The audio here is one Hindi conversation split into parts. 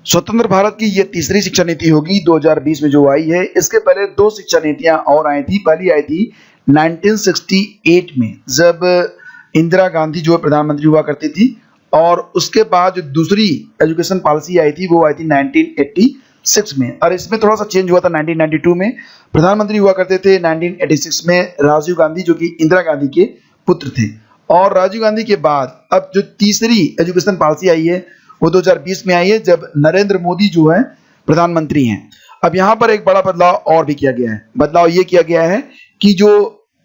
स्वतंत्र भारत की ये तीसरी शिक्षा नीति होगी 2020 में जो आई है। इसके पहले दो शिक्षा नीतियां और आई थी। पहली आई थी 1968 में, जब इंदिरा गांधी जो है प्रधानमंत्री हुआ करती थी, और उसके बाद जो दूसरी एजुकेशन पॉलिसी आई थी वो आई थी 1986 में। और इसमें थोड़ा सा चेंज हुआ था। 1992 में प्रधानमंत्री हुआ करते थे, 1986 में राजीव गांधी जो कि इंदिरा गांधी के पुत्र थे। और राजीव गांधी के बाद अब जो तीसरी एजुकेशन पॉलिसी आई है वो 2020 में आई है, जब नरेंद्र मोदी जो है प्रधानमंत्री हैं। अब यहाँ पर एक बड़ा बदलाव और भी किया गया है। बदलाव ये किया गया है कि जो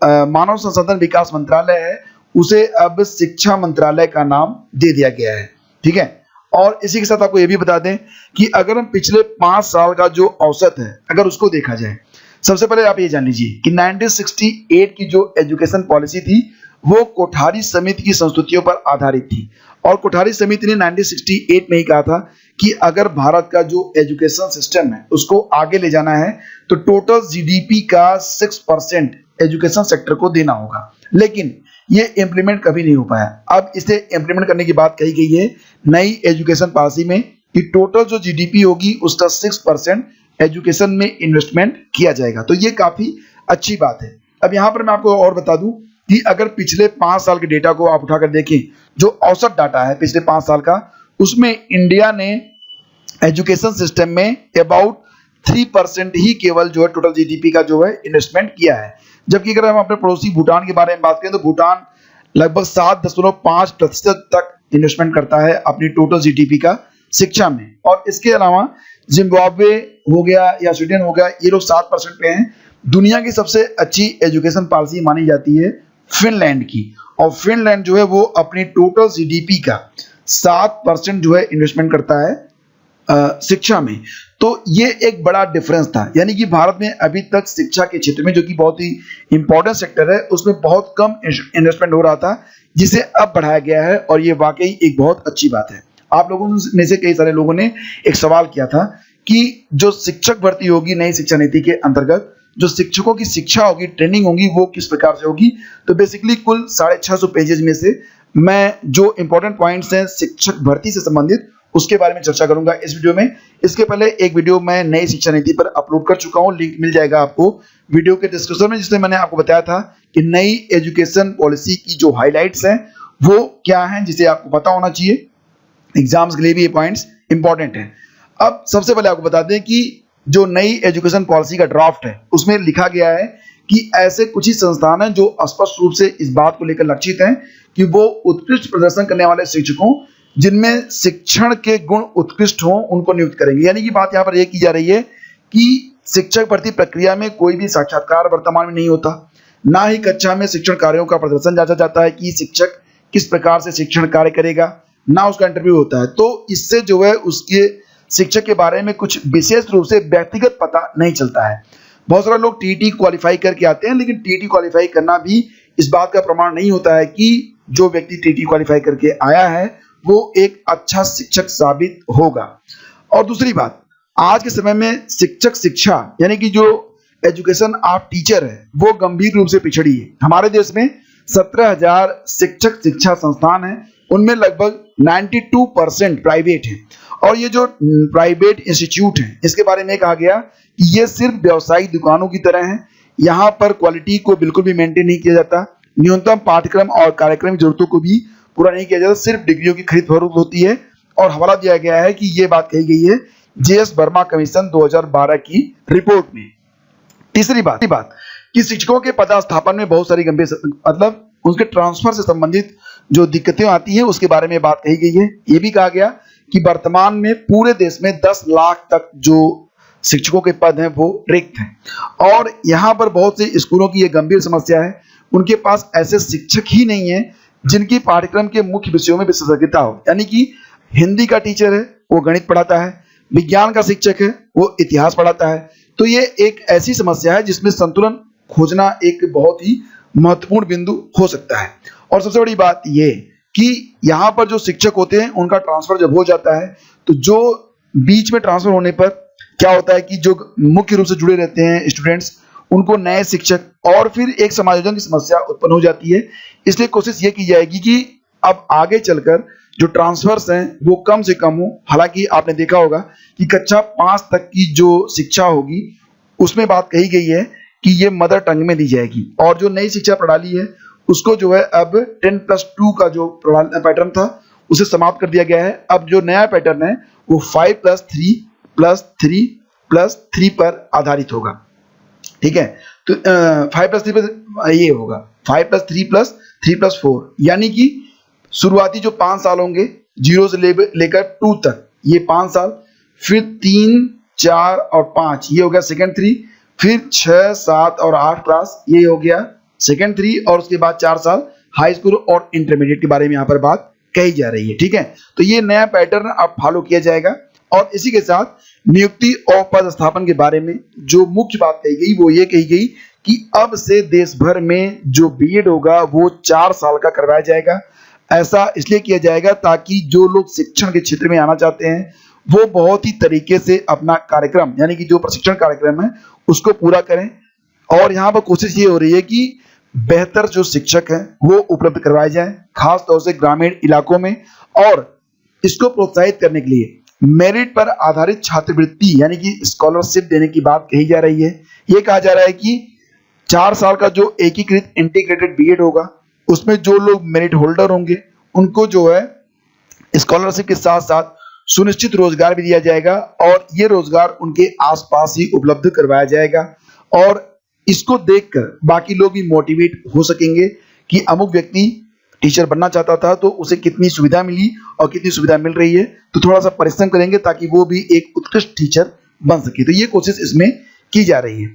मानव संसाधन विकास मंत्रालय है उसे अब शिक्षा मंत्रालय का नाम दे दिया गया है। ठीक है। और इसी के साथ आपको ये भी बता दें कि अगर हम पिछले 5 साल का जो औसत है अगर उसको देखा जाए, सबसे पहले आप ये जान लीजिए कि 1968 की जो एजुकेशन पॉलिसी थी वो कोठारी समिति की संस्तुतियों पर आधारित थी। और कोठारी समिति ने 1968 में ही कहा था कि अगर भारत का जो एजुकेशन सिस्टम है उसको आगे ले जाना है तो टोटल जीडीपी का 6% एजुकेशन सेक्टर को देना होगा। लेकिन ये इंप्लीमेंट कभी नहीं हो पाया। अब इसे इंप्लीमेंट करने की बात कही गई है नई एजुकेशन पॉलिसी में कि टोटल जो जीडीपी होगी उसका 6% एजुकेशन में इन्वेस्टमेंट किया जाएगा। तो ये काफी अच्छी बात है। अब यहाँ पर मैं आपको और बता दूं कि अगर पिछले 5 साल के डेटा को आप उठाकर देखें, जो औसत डाटा है पिछले 5 साल का, उसमें इंडिया ने एजुकेशन सिस्टम में अबाउट 3% ही केवल जो है टोटल जीडीपी का जो है इन्वेस्टमेंट किया है। जबकि अगर हम अपने पड़ोसी भूटान के बारे में बात करें तो भूटान लगभग 7.5% तक इन्वेस्टमेंट करता है अपनी टोटल जीडीपी का शिक्षा में। और इसके अलावा जिम्बाब्वे हो गया या स्वीडन हो गया, ये लोग 7% पे हैं। दुनिया की सबसे अच्छी एजुकेशन पॉलिसी मानी जाती है फिनलैंड की, और फिनलैंड जो है वो अपनी टोटल जीडीपी का 7% जो है इन्वेस्टमेंट करता है शिक्षा में। तो ये एक बड़ा डिफरेंस था। यानी कि भारत में अभी तक शिक्षा के क्षेत्र में, जो कि बहुत ही इंपॉर्टेंट सेक्टर है, उसमें बहुत कम इन्वेस्टमेंट हो रहा था, जिसे अब बढ़ाया गया है। और ये वाकई एक बहुत अच्छी बात है। आप लोगों में से कई सारे लोगों ने एक सवाल किया था कि जो शिक्षक भर्ती होगी नई शिक्षा नीति के अंतर्गत, जो शिक्षकों की शिक्षा होगी, ट्रेनिंग होगी, वो किस प्रकार से होगी। तो बेसिकली कुल 650 पेजेज में से मैं जो इंपॉर्टेंट पॉइंट्स हैं शिक्षक भर्ती से संबंधित उसके बारे में चर्चा करूंगा इस वीडियो में। इसके पहले एक वीडियो मैं नई शिक्षा नीति पर अपलोड कर चुका हूं, लिंक मिल जाएगा आपको वीडियो के डिस्क्रिप्शन में, जिसमें मैंने आपको बताया था कि नई एजुकेशन पॉलिसी की जो हाईलाइट्स हैं वो क्या हैं, जिसे आपको पता होना चाहिए। एग्जाम्स के लिए भी ये पॉइंट्स इंपॉर्टेंट हैं। अब सबसे पहले आपको बता दें कि जो नई एजुकेशन पॉलिसी का ड्राफ्ट है उसमें लिखा गया है कि ऐसे कुछ ही संस्थान हैं जो स्पष्ट रूप से इस बात को लेकर लक्षित हैं कि वो उत्कृष्ट प्रदर्शन करने वाले शिक्षकों जिनमें शिक्षण के गुण उत्कृष्ट हों उनको नियुक्त करेंगे। यानी कि बात यहाँ पर यह की जा रही है कि शिक्षक भर्ती प्रक्रिया में कोई भी साक्षात्कार वर्तमान में नहीं होता, ना ही कक्षा में शिक्षण कार्यों का प्रदर्शन जांचा जाता है कि शिक्षक किस प्रकार से शिक्षण कार्य करेगा, ना उसका इंटरव्यू होता है। तो इससे जो है उसके शिक्षक के बारे में कुछ विशेष रूप से व्यक्तिगत पता नहीं चलता है। बहुत सारे लोग टीटी क्वालिफाई करके आते हैं, लेकिन टीटी क्वालिफाई करना भी इस बात का प्रमाण नहीं होता है कि जो व्यक्ति टीटी क्वालिफाई करके आया है वो एक अच्छा शिक्षक साबित होगा। और दूसरी बात, आज के समय में शिक्षक शिक्षा यानी कि जो एजुकेशन ऑफ टीचर है वो गंभीर रूप से पिछड़ी है। हमारे देश में 17,000 शिक्षक शिक्षा संस्थान हैं, उनमें लगभग 92% प्राइवेट हैं। और ये जो प्राइवेट इंस्टीट्यूट हैं इसके बारे में कहा गया कि ये सिर्फ व्यवसायिक दुकानों की तरह हैं। यहाँ पर क्वालिटी को बिल्कुल भी मेंटेन नहीं किया जाता, न्यूनतम पाठ्यक्रम और कार्यक्रम की जरूरतों को भी पूरा नहीं किया जाता, सिर्फ डिग्रियों की खरीद फरोख्त होती है। और हवाला दिया गया है कि ये बात कही गई है जेएस वर्मा कमीशन 2012 की रिपोर्ट में। तीसरी बात कि शिक्षकों के पदस्थापन में बहुत सारी गंभीर मतलब उनके ट्रांसफर से संबंधित जो दिक्कतें आती हैं उसके बारे में बात कही गई है। ये भी कहा गया कि वर्तमान में पूरे देश में 10 लाख तक जो शिक्षकों के पद हैं वो रिक्त हैं। और यहाँ पर बहुत से स्कूलों की ये गंभीर समस्या है, उनके पास ऐसे शिक्षक ही नहीं है जिनकी पाठ्यक्रम के मुख्य विषयों में विशेषज्ञता हो। यानी कि हिंदी का टीचर है वो गणित पढ़ाता है, विज्ञान का शिक्षक है वो इतिहास पढ़ाता है। तो ये एक ऐसी समस्या है जिसमें संतुलन खोजना एक बहुत ही महत्वपूर्ण बिंदु हो सकता है। और सबसे बड़ी बात ये कि यहाँ पर जो शिक्षक होते हैं उनका ट्रांसफर जब हो जाता है तो जो बीच में ट्रांसफर होने पर क्या होता है कि जो मुख्य रूप से जुड़े रहते हैं स्टूडेंट्स, उनको नए शिक्षक और फिर एक समायोजन की समस्या उत्पन्न हो जाती है। इसलिए कोशिश ये की जाएगी कि अब आगे चलकर जो ट्रांसफर्स हैं वो कम से कम हो। हालांकि आपने देखा होगा कि कक्षा 5 तक की जो शिक्षा होगी उसमें बात कही गई है कि ये मदर टंग में दी जाएगी, और जो नई शिक्षा प्रणाली है उसको जो है अब 10+2 का जो पैटर्न था उसे समाप्त कर दिया गया है। अब जो नया पैटर्न है वो 5+3+3+3 पर आधारित होगा। ठीक है, तो 5+3 पर ये होगा 5+3+3+4, यानी कि शुरुआती जो 5 साल होंगे 0 से लेकर 2 तक, ये 5 साल, फिर 3, 4 और 5 ये हो गया सेकेंड 3, फिर 6, 7 और 8 क्लास ये हो गया सेकेंड 3, और उसके बाद 4 साल हाई स्कूल और इंटरमीडिएट के बारे में यहाँ पर बात कही जा रही है। ठीक है, तो ये नया पैटर्न अब फॉलो किया जाएगा। और इसी के साथ नियुक्ति और पदस्थापन के बारे में जो मुख्य बात कही गई वो ये कही गई कि अब से देश भर में जो बीएड होगा वो 4 साल का करवाया जाएगा। ऐसा इसलिए किया जाएगा ताकि जो लोग शिक्षण के क्षेत्र में आना चाहते हैं वो बहुत ही तरीके से अपना कार्यक्रम यानी कि जो प्रशिक्षण कार्यक्रम है उसको पूरा करें। और यहाँ पर कोशिश ये हो रही है कि बेहतर जो शिक्षक हैं वो उपलब्ध करवाए जाएं, खास तौर से ग्रामीण इलाकों में। और इसको प्रोत्साहित करने के लिए मेरिट पर आधारित छात्रवृत्ति यानी कि स्कॉलरशिप देने की बात कही जा रही है। ये कहा जा रहा है कि 4 साल का जो एकीकृत इंटीग्रेटेड बीएड होगा उसमें जो लोग मेरिट होल्डर होंगे उनको जो है स्कॉलरशिप के साथ साथ सुनिश्चित रोजगार भी दिया जाएगा, और ये रोजगार उनके आसपास ही उपलब्ध करवाया जाएगा। और इसको देखकर बाकी लोग भी मोटिवेट हो सकेंगे कि अमुक व्यक्ति टीचर बनना चाहता था तो उसे कितनी सुविधा मिली और कितनी सुविधा मिल रही है, तो थोड़ा सा परिश्रम करेंगे ताकि वो भी एक उत्कृष्ट टीचर बन सके। तो ये कोशिश इसमें की जा रही है।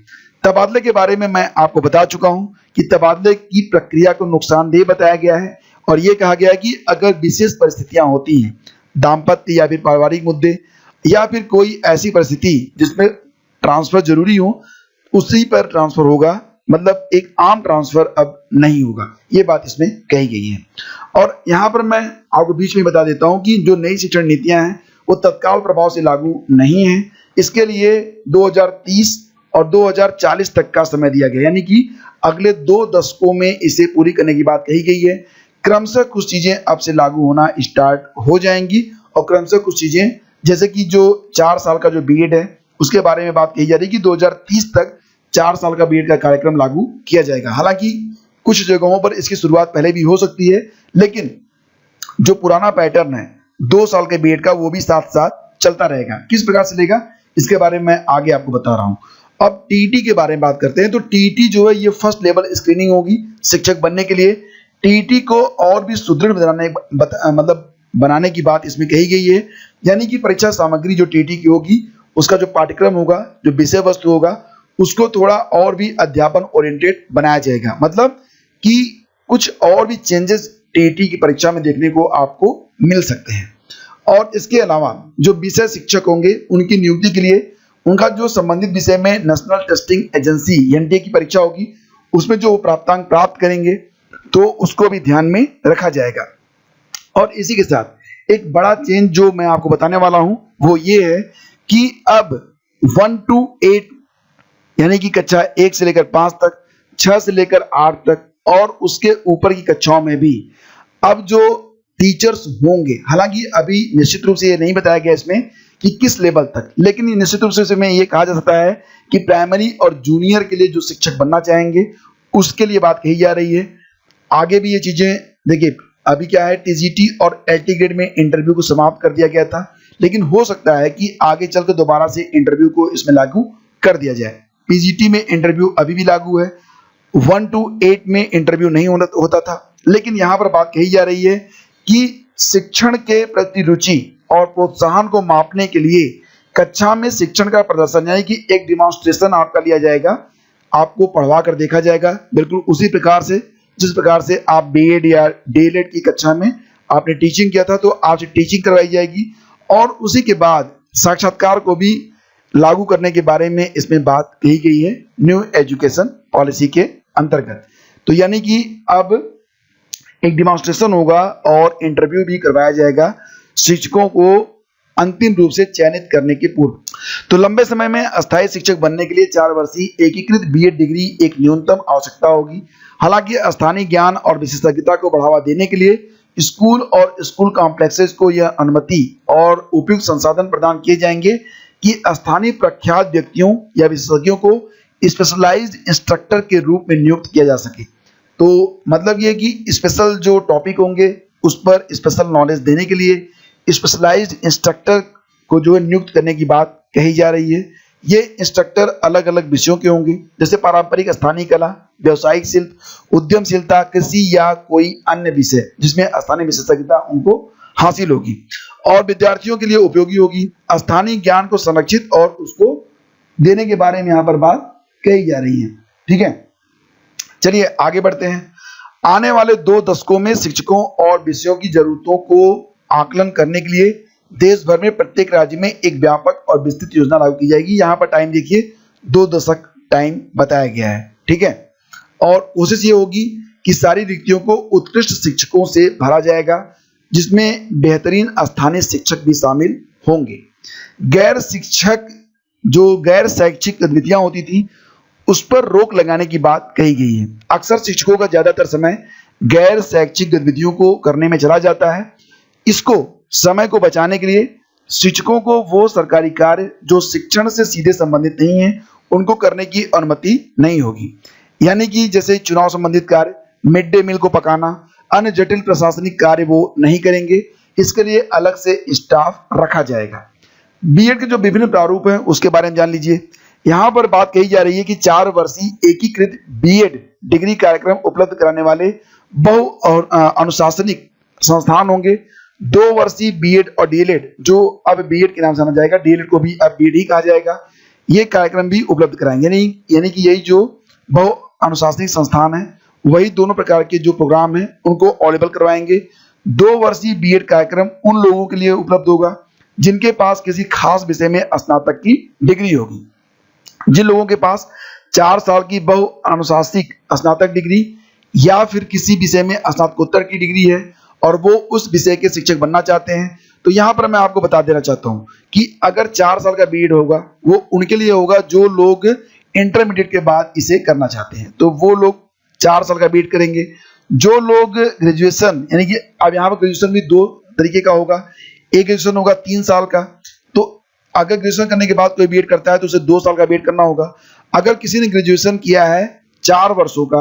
तबादले के बारे में मैं आपको बता चुका हूं कि तबादले की प्रक्रिया को नुकसानदेह बताया गया है, और ये कहा गया है कि अगर विशेष परिस्थितियां होती हैं, दाम्पत्य या फिर पारिवारिक मुद्दे या फिर कोई ऐसी परिस्थिति जिसमें ट्रांसफर जरूरी हो, उसी पर ट्रांसफर होगा, मतलब एक आम ट्रांसफर अब नहीं होगा। ये बात इसमें कही गई है। और यहाँ पर मैं आपको बीच में बता देता हूँ कि जो नई शिक्षण नीतियां हैं वो तत्काल प्रभाव से लागू नहीं है। इसके लिए 2030 और 2040 तक का समय दिया गया, यानी कि अगले 2 दशकों में इसे पूरी करने की बात कही गई है। क्रमशः कुछ चीजें अब से लागू होना स्टार्ट हो जाएंगी, और क्रमशः कुछ चीजें जैसे कि जो 4 साल का जो बीएड है उसके बारे में बात कही जा रही है कि 2030 तक 4 साल का बीएड का कार्यक्रम लागू किया जाएगा। हालांकि कुछ जगहों पर इसकी शुरुआत पहले भी हो सकती है, लेकिन जो पुराना पैटर्न है 2 साल के बीएड का वो भी साथ साथ चलता रहेगा। किस प्रकार से लेगा इसके बारे में मैं आगे आपको बता रहा हूँ। अब टीईटी के बारे में बात करते हैं। तो टीईटी जो है ये फर्स्ट लेवल स्क्रीनिंग होगी शिक्षक बनने के लिए। टीईटी को और भी सुदृढ़ बनाने की बात इसमें कही गई है, यानी कि परीक्षा सामग्री जो टीईटी की होगी उसका जो पाठ्यक्रम होगा, जो विषय वस्तु होगा, उसको थोड़ा और भी अध्यापन ओरिएंटेड बनाया जाएगा। मतलब कि कुछ और भी चेंजेस टीईटी की परीक्षा में देखने को आपको मिल सकते हैं। और इसके अलावा जो विषय शिक्षक होंगे उनकी नियुक्ति के लिए उनका जो संबंधित विषय में नेशनल टेस्टिंग एजेंसी एनटीए की परीक्षा होगी उसमें जो प्राप्तांक प्राप्त करेंगे तो उसको भी ध्यान में रखा जाएगा। और इसी के साथ एक बड़ा चेंज जो मैं आपको बताने वाला हूं वो ये है कि अब 1 to 8 यानी कि कक्षा 1 से लेकर 5 तक, 6 से लेकर 8 तक और उसके ऊपर की कक्षाओं में भी अब जो टीचर्स होंगे, हालांकि अभी निश्चित रूप से ये नहीं बताया गया इसमें कि किस लेवल तक, लेकिन निश्चित रूप से इसमें ये कहा जा सकता है कि प्राइमरी और जूनियर के लिए जो शिक्षक बनना चाहेंगे उसके लिए बात कही जा रही है। आगे भी ये चीजें देखिए, अभी क्या है टीजीटी और एलटी ग्रेड में इंटरव्यू को समाप्त कर दिया गया था, लेकिन हो सकता है कि आगे चलकर दोबारा से इंटरव्यू को इसमें लागू कर दिया जाए। पीजीटी में इंटरव्यू अभी भी लागू है, 1 to 8 में इंटरव्यू नहीं होता था, लेकिन यहाँ पर बात कही जा रही है कि शिक्षण के प्रति रुचि और प्रोत्साहन को मापने के लिए कक्षा में शिक्षण का प्रदर्शन यानी कि एक डिमॉन्स्ट्रेशन आपका लिया जाएगा, आपको पढ़वा कर देखा जाएगा, बिल्कुल उसी प्रकार से जिस प्रकार से आप बीएड या डीएलएड की कक्षा में आपने टीचिंग किया था तो आपसे टीचिंग करवाई जाएगी। और उसी के बाद साक्षात्कार को भी लागू करने के बारे में इसमें बात कही गई है न्यू एजुकेशन पॉलिसी के अंतर्गत। तो यानी कि अब एक डिमॉन्स्ट्रेशन होगा और इंटरव्यू भी करवाया जाएगा शिक्षकों को अंतिम रूप से चयनित करने के पूर्व। तो लंबे समय में अस्थायी शिक्षक बनने के लिए 4 वर्षीय एकीकृत बीएड डिग्री एक न्यूनतम आवश्यकता होगी। हालांकि स्थानीय ज्ञान और विशेषज्ञता को बढ़ावा देने के लिए स्कूल और स्कूल कॉम्प्लेक्सेस को यह अनुमति और उपयुक्त संसाधन प्रदान किए जाएंगे कि स्थानीय प्रख्यात व्यक्तियों या विशेषज्ञों को स्पेशलाइज्ड इंस्ट्रक्टर के रूप में नियुक्त किया जा सके। तो मतलब ये कि स्पेशल जो टॉपिक होंगे उस पर स्पेशल नॉलेज देने के लिए स्पेशलाइज्ड इंस्ट्रक्टर को जो है नियुक्त करने की बात कही जा रही है। ये इंस्ट्रक्टर अलग अलग विषयों के होंगे, जैसे पारंपरिक स्थानीय कला, व्यावसायिक शिल्प, उद्यमशीलता, कृषि या कोई अन्य विषय जिसमें स्थानीय विशेषज्ञता उनको हासिल होगी और विद्यार्थियों के लिए उपयोगी होगी। स्थानीय ज्ञान को संरक्षित और उसको देने के बारे में यहाँ पर बात कही जा रही है। ठीक है, चलिए आगे बढ़ते हैं। आने वाले 2 दशकों में शिक्षकों और विषयों की जरूरतों को आकलन करने के लिए देश भर में प्रत्येक राज्य में एक व्यापक और विस्तृत योजना लागू की जाएगी। यहाँ पर टाइम देखिए 2 दशक टाइम बताया गया है। ठीक है, और कोशिश ये होगी कि सारी रिक्तियों को उत्कृष्ट शिक्षकों से भरा जाएगा, जिसमें बेहतरीन स्थानीय शिक्षक भी शामिल होंगे। गैर शैक्षिक गतिविधियां होती थी उस पर रोक लगाने की बात कही गई है। अक्सर शिक्षकों का ज्यादातर समय गैर शैक्षिक गतिविधियों को करने में चला जाता है। इसको समय को बचाने के लिए शिक्षकों को वो सरकारी कार्य जो शिक्षण से सीधे संबंधित नहीं है उनको करने की अनुमति नहीं होगी। यानी कि जैसे चुनाव संबंधित कार्य, मिड डे मील को पकाना, अन्य जटिल प्रशासनिक कार्य वो नहीं करेंगे। इसके लिए अलग से स्टाफ रखा जाएगा। बीएड के जो विभिन्न प्रारूप हैं उसके बारे में जान लीजिए। यहाँ पर बात कही जा रही है कि 4 वर्षीय एकीकृत बीएड डिग्री कार्यक्रम उपलब्ध कराने वाले बहु अनुशासनिक संस्थान होंगे। 2 वर्षीय बीएड और डीएलएड, जो अब बीएड के नाम से जाना जाएगा, डीएलएड को भी अब बीएड ही कहा जाएगा, ये कार्यक्रम भी उपलब्ध कराएंगे। यानी कि यही जो बहु अनुशासनिक संस्थान है वही दोनों प्रकार के जो प्रोग्राम हैं उनको अवेलेबल करवाएंगे। 2 वर्षीय बीएड कार्यक्रम उन लोगों के लिए उपलब्ध होगा जिनके पास किसी खास विषय में स्नातक की डिग्री होगी। जिन लोगों के पास 4 साल की बहु अनुशासनिक स्नातक डिग्री या फिर किसी विषय में स्नातकोत्तर की डिग्री है और वो उस विषय के शिक्षक बनना चाहते हैं, तो यहाँ पर मैं आपको बता देना चाहता हूँ कि अगर 4 साल का बीएड होगा वो उनके लिए होगा जो लोग इंटरमीडिएट के बाद इसे करना चाहते हैं, तो वो लोग 4 साल का बीएड करेंगे। जो लोग ग्रेजुएशन, यानी कि अब यहाँ पर ग्रेजुएशन भी 2 तरीके का होगा। एक ग्रेजुएशन होगा 3 साल का, तो अगर ग्रेजुएशन करने के बाद कोई बीएड करता है तो उसे 2 साल का बीएड करना होगा। अगर किसी ने ग्रेजुएशन किया है 4 वर्षों का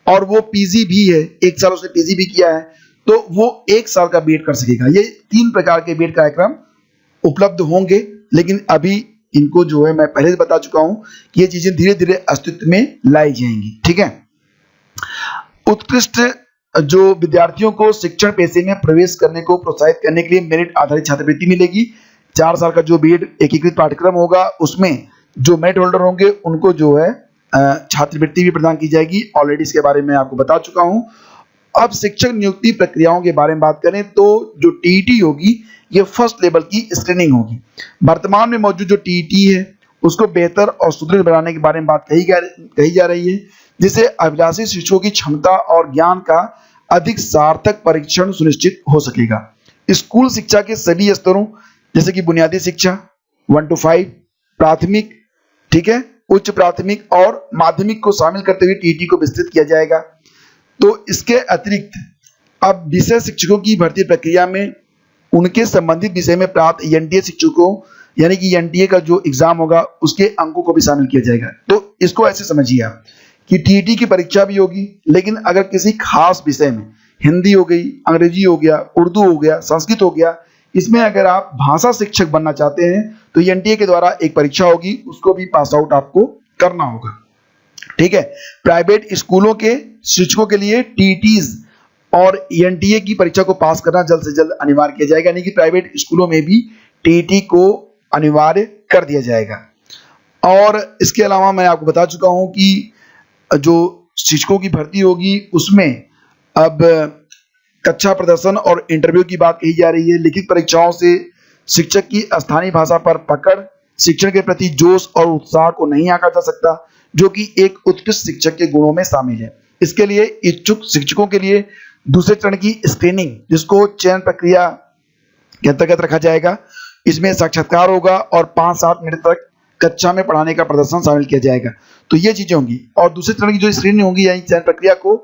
और वो पीजी भी है, 1 साल उसने पीजी भी किया है, तो वो 1 साल का बीएड कर सकेगा। ये 3 प्रकार के बीएड कार्यक्रम उपलब्ध होंगे, लेकिन अभी इनको जो है मैं पहले से बता चुका हूं कि ये चीजें धीरे धीरे अस्तित्व में लाई जाएंगी। ठीक है, उत्कृष्ट जो विद्यार्थियों को शिक्षण पेशे में प्रवेश करने को प्रोत्साहित करने के लिए मेरिट आधारित छात्रवृत्ति मिलेगी। 4 साल का जो बीएड एकीकृत पाठ्यक्रम होगा उसमें जो मेरिट होल्डर होंगे उनको जो है छात्रवृत्ति भी प्रदान की जाएगी। ऑलरेडी इसके बारे में आपको बता चुका हूं। अब शिक्षक नियुक्ति प्रक्रियाओं के बारे में बात करें तो जो टीईटी होगी ये फर्स्ट लेवल की स्क्रीनिंग होगी। वर्तमान में मौजूद जो टीईटी है उसको बेहतर और सुदृढ़ बनाने के बारे में बात कही जा रही है, जिससे अभिलाषी शिक्षकों की क्षमता और ज्ञान का अधिक सार्थक परीक्षण सुनिश्चित हो सकेगा। स्कूल शिक्षा के सभी स्तरों जैसे कि बुनियादी शिक्षा 1 to 5, प्राथमिक, ठीक है, उच्च प्राथमिक और माध्यमिक को शामिल करते हुए टीईटी को विस्तृत किया जाएगा। तो इसके अतिरिक्त अब विषय शिक्षकों की भर्ती प्रक्रिया में उनके संबंधित विषय में प्राप्त एनटीए शिक्षकों, यानी कि एनटीए का जो एग्जाम होगा उसके अंकों को भी शामिल किया जाएगा। तो इसको ऐसे समझिए आप कि टीईटी की परीक्षा भी होगी, लेकिन अगर किसी खास विषय में हिंदी हो गई, अंग्रेजी हो गया, उर्दू हो गया, संस्कृत हो गया, इसमें अगर आप भाषा शिक्षक बनना चाहते हैं तो एनटीए के द्वारा एक परीक्षा होगी, उसको भी पास आउट आपको करना होगा। ठीक है, प्राइवेट स्कूलों के शिक्षकों के लिए टीईटीज और एनटीए की परीक्षा को पास करना जल्द से जल्द अनिवार्य किया जाएगा, यानी कि प्राइवेट स्कूलों में भी टीईटी को अनिवार्य कर दिया जाएगा। और इसके अलावा मैं आपको बता चुका हूं कि जो शिक्षकों की भर्ती होगी उसमें अब कक्षा प्रदर्शन और इंटरव्यू की बात कही जा रही है। लिखित परीक्षाओं से शिक्षक की स्थानीय भाषा पर पकड़, शिक्षण के प्रति जोश और उत्साह को नहीं आंका जा सकता, जो कि एक उत्कृष्ट शिक्षक के गुणों में शामिल है। इसके लिए इच्छुक शिक्षकों के लिए दूसरे चरण की स्क्रीनिंग, जिसको चयन प्रक्रिया के अंतर्गत रखा जाएगा, इसमें साक्षात्कार होगा और 5-7 मिनट तक कक्षा में पढ़ाने का प्रदर्शन शामिल किया जाएगा। तो ये चीजें होंगी। और दूसरे चरण की जो स्क्रीनिंग होगी यानी चयन प्रक्रिया को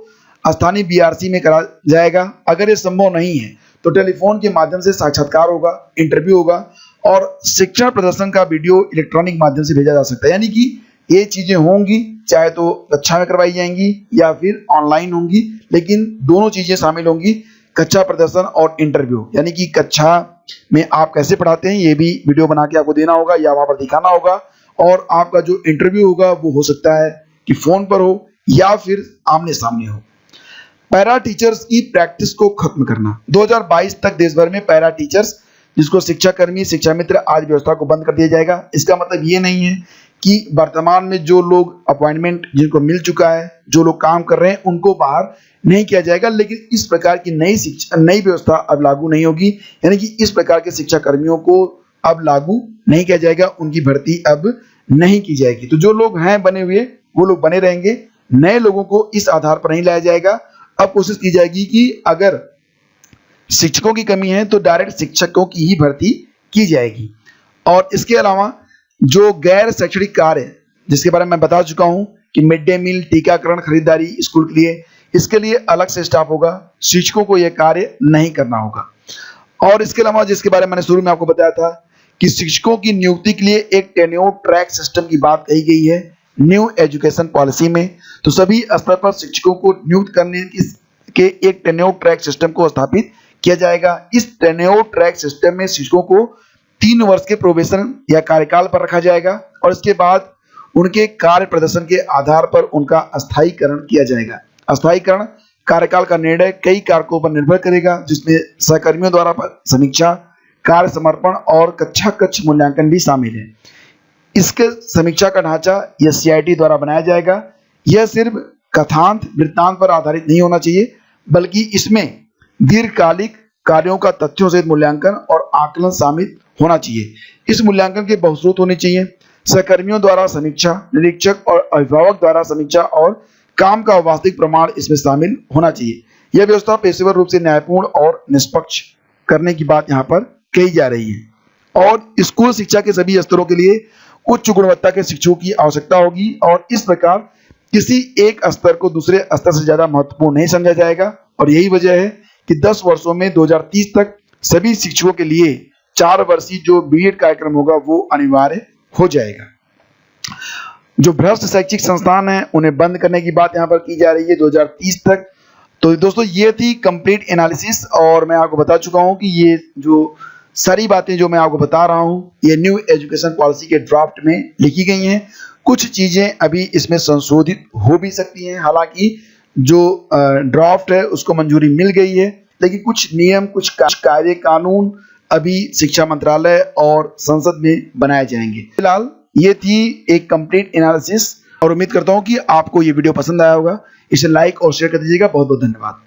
स्थानीय बीआरसी में करा जाएगा। अगर ये संभव नहीं है तो टेलीफोन के माध्यम से साक्षात्कार होगा, इंटरव्यू होगा और शिक्षण प्रदर्शन का वीडियो इलेक्ट्रॉनिक माध्यम से भेजा जा सकता है। यानी कि ये चीजें होंगी, चाहे तो कक्षा में करवाई जाएंगी या फिर ऑनलाइन होंगी, लेकिन दोनों चीजें शामिल होंगी, कक्षा प्रदर्शन और इंटरव्यू। यानी कि कक्षा में आप कैसे पढ़ाते हैं ये भी वीडियो बना के आपको देना होगा या वहां पर दिखाना होगा, और आपका जो इंटरव्यू होगा वो हो सकता है कि फोन पर हो या फिर आमने सामने हो। पैरा टीचर्स की प्रैक्टिस को खत्म करना। 2022 तक देश भर में पैरा टीचर्स, जिसको शिक्षा कर्मी, शिक्षा मित्र आदि व्यवस्था को बंद कर दिया जाएगा। इसका मतलब ये नहीं है कि वर्तमान में जो लोग अपॉइंटमेंट जिनको मिल चुका है, जो लोग काम कर रहे हैं, उनको बाहर नहीं किया जाएगा, लेकिन इस प्रकार की नई व्यवस्था अब लागू नहीं होगी। यानी कि इस प्रकार के शिक्षा कर्मियों को अब लागू नहीं किया जाएगा, उनकी भर्ती अब नहीं की जाएगी। तो जो लोग हैं बने हुए वो लोग बने रहेंगे, नए लोगों को इस आधार पर नहीं लाया जाएगा। अब कोशिश की जाएगी कि अगर शिक्षकों की कमी है तो डायरेक्ट शिक्षकों की ही भर्ती की जाएगी। और इसके अलावा जो गैर शैक्षणिक कार्य, जिसके बारे में मैं बता चुका हूं कि मिड डे मील, टीकाकरण, खरीदारी स्कूल के लिए, इसके लिए अलग से स्टाफ होगा, शिक्षकों को यह कार्य नहीं करना होगा। और इसके अलावा जिसके बारे में मैंने शुरू में आपको बताया था कि शिक्षकों की नियुक्ति के लिए एक टेन्योर ट्रैक सिस्टम की बात कही गई है न्यू एजुकेशन पॉलिसी में। तो सभी स्तर पर शिक्षकों को नियुक्त करने के एक टेन्योर ट्रैक सिस्टम को स्थापित किया जाएगा। इस टेन्योर ट्रैक सिस्टम में शिक्षकों को 3 वर्ष के प्रोबेशन या कार्यकाल पर रखा जाएगा और इसके बाद उनके कार्य प्रदर्शन के आधार पर उनका अस्थायीकरण किया जाएगा। अस्थायीकरण कार्यकाल का निर्णय कई कारकों पर निर्भर करेगा, जिसमें सहकर्मियों द्वारा समीक्षा, कार्य समर्पण और कक्षा कक्ष मूल्यांकन भी शामिल है। इसके समीक्षा का ढांचा यह सीआईटी द्वारा बनाया जाएगा। यह सिर्फ कथांत वृत्तांत पर आधारित नहीं होना चाहिए, बल्कि इसमें दीर्घकालिक कार्यों का तथ्यों सहित मूल्यांकन और आकलन शामिल होना चाहिए। इस मूल्यांकन के बहुस्रोत होने चाहिए, सहकर्मियों द्वारा समीक्षा, निरीक्षक और अभिभावक द्वारा समीक्षा और काम का वास्तविक प्रमाण इसमें शामिल होना चाहिए। यह व्यवस्था पेशेवर रूप से न्यायपूर्ण और निष्पक्ष करने की बात यहाँ पर कही जा रही है। और स्कूल शिक्षा के सभी स्तरों के लिए उच्च गुणवत्ता के शिक्षकों की आवश्यकता होगी और इस प्रकार किसी एक स्तर को दूसरे स्तर से ज्यादा महत्वपूर्ण नहीं समझा जाएगा। और यही वजह है कि 10 वर्षों में 2030 तक सभी शिक्षकों के लिए 4 वर्षीय जो बीएड कार्यक्रम होगा वो अनिवार्य हो जाएगा। जो भ्रष्ट शैक्षिक संस्थान हैं उन्हें बंद करने की बात यहाँ पर की जा रही है 2030 तक। तो दोस्तों ये थी कंप्लीट एनालिसिस, और मैं आपको बता चुका हूँ कि ये जो सारी बातें जो मैं आपको बता रहा हूँ ये न्यू एजुकेशन पॉलिसी के ड्राफ्ट में लिखी गई हैं। कुछ चीजें अभी इसमें संशोधित हो भी सकती हैं, हालांकि जो ड्राफ्ट है उसको मंजूरी मिल गई है, लेकिन कुछ नियम, कुछ कायदे कानून अभी शिक्षा मंत्रालय और संसद में बनाए जाएंगे। फिलहाल ये थी एक कंप्लीट एनालिसिस और उम्मीद करता हूँ कि आपको ये वीडियो पसंद आया होगा। इसे लाइक और शेयर कर दीजिएगा। बहुत बहुत धन्यवाद।